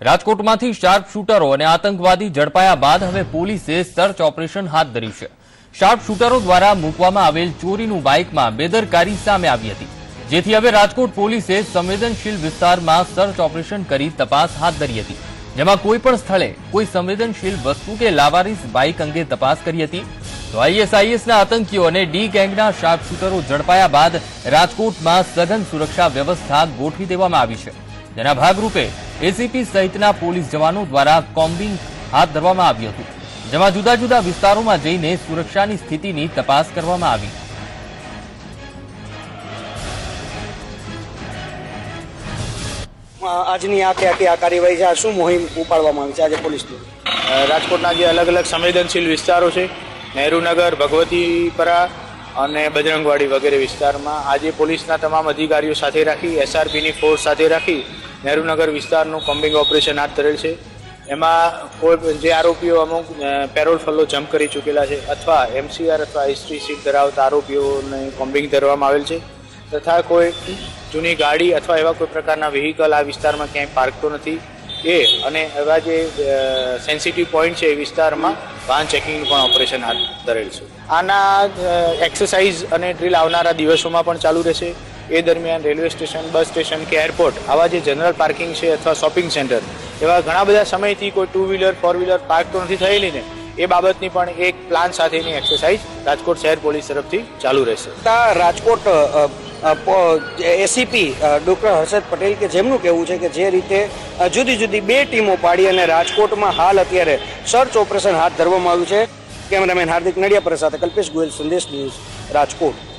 રાજકોટમાંથી sharp શૂટરો અને આતંકવાદી ઝડપાયા બાદ હવે પોલીસે સર્ચ ઓપરેશન હાથ ધર્યું છે। શાર્પ શૂટરો દ્વારા મૂકવામાં આવેલ ચોરીનું બાઇકમાં બેદરકારી સામે આવી હતી, જેથી હવે રાજકોટ પોલીસે સંવેદનશીલ વિસ્તારમાં સર્ચ ઓપરેશન કરી તપાસ હાથ ધરી હતી, જેમાં કોઈપણ સ્થળે કોઈ સંવેદનશીલ વસ્તુ કે લાવારીસ બાઇક અંગે તપાસ કરી હતી। તો આઈએસઆઈએસના આતંકીઓ અને ડી ગેંગના શાર્પ શૂટરો ઝડપાયા બાદ રાજકોટમાં સઘન સુરક્ષા વ્યવસ્થા ગોઠવી દેવામાં આવી છે, જેના ભાગરૂપે એસીપી સહિતના પોલીસ જવાનો દ્વારા કોમ્બિંગ હાથ ધરવામાં આવ્યું હતું, જેમાં જુદા જુદા વિસ્તારોમાં જઈને સુરક્ષાની સ્થિતિની તપાસ કરવામાં આવી। આજની આખી આ કાર્યવાહી છે, શું મુહિમ ઉપાડવામાં આવી છે આજે પોલીસ રાજકોટના જે અલગ અલગ સંવેદનશીલ વિસ્તારો છે, નહેરુનગર, ભગવતીપરા અને બજરંગવાડી વગેરે વિસ્તારમાં આજે પોલીસના તમામ અધિકારીઓ સાથે રાખી એસઆરપીની ફોર્સ સાથે રાખી નહેરુનગર વિસ્તારનું કોમ્બિંગ ઓપરેશન હાથ ધરેલ છે। એમાં કોઈ જે આરોપીઓ અમુક પેરોલ ફલ્લો જમ્પ કરી ચૂકેલા છે અથવા એમસીઆર અથવા હિસ્ટ્રી સીટ ધરાવતા આરોપીઓને કોમ્બિંગ ધરવામાં આવેલ છે, તથા કોઈ જૂની ગાડી અથવા એવા કોઈ પ્રકારના વ્હીકલ આ વિસ્તારમાં ક્યાંય પાર્કતો નથી એ અને એવા જે સેન્સિટિવ પોઈન્ટ છે એ વિસ્તારમાં વાહન ચેકિંગનું પણ ઓપરેશન હાથ ધરેલ છે। આના એક્સરસાઇઝ અને ડ્રીલ આવનારા દિવસોમાં પણ ચાલુ રહેશે। એ દરમિયાન રેલવે સ્ટેશન, બસ સ્ટેશન કે એરપોર્ટ આવા જે જનરલ પાર્કિંગ છે અથવા શોપિંગ સેન્ટર એવા ઘણા બધા સમયથી કોઈ 2 વ્હીલર 4 વ્હીલર પાર્ક તો નથી થયેલી ને, એ બાબતની પણ એક પ્લાન સાથેની એક્સરસાઇઝ રાજકોટ શહેર પોલીસ તરફથી ચાલુ રહેશે। રાજકોટ એસીપી ડોક્ટર હર્ષદ પટેલ કે જેમનું કહેવું છે કે જે રીતે જુદી જુદી 2 ટીમો પાડી અને રાજકોટમાં હાલ અત્યારે સર્ચ ઓપરેશન હાથ ધરવામાં આવ્યું છે। કેમેરામેન હાર્દિક નડિયાપરા સાથે કલ્પેશ ગોયલ, સંદેશ ન્યૂઝ, રાજકોટ।